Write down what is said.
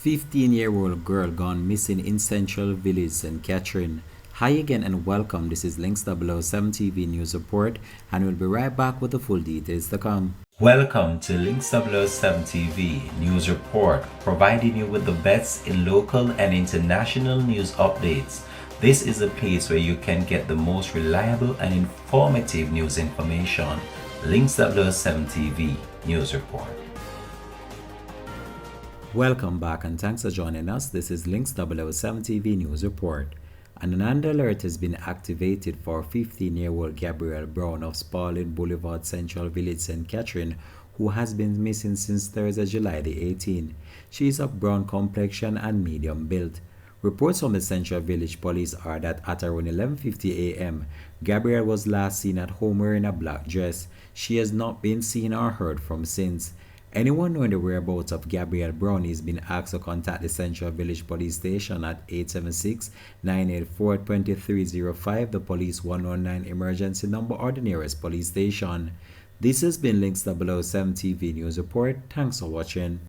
15-year-old girl gone missing in Central Village, St. Catherine. Hi again and welcome. This is Links 007 TV News Report, and we'll be right back with the full details to come. Welcome to Links 007 TV News Report, providing you with the best in local and international news updates. This is a place where you can get the most reliable and informative news information. Links 007 TV News Report. Welcome back and thanks for joining us. This is Links 007 TV News Report. An alert has been activated for 15-year-old Gabrielle Brown of Spalding Boulevard, Central Village, St. Catherine, who has been missing since Thursday, July the 18th. She is of brown complexion and medium build. Reports from the Central Village Police are that at around 11:50 a.m., Gabrielle was last seen at home wearing a black dress. She has not been seen or heard from since. Anyone knowing the whereabouts of Gabrielle Brown is being asked to contact the Central Village Police Station at 876-984-2305, the Police 119 emergency number, or the nearest police station. This has been Links 007 TV News Report. Thanks for watching.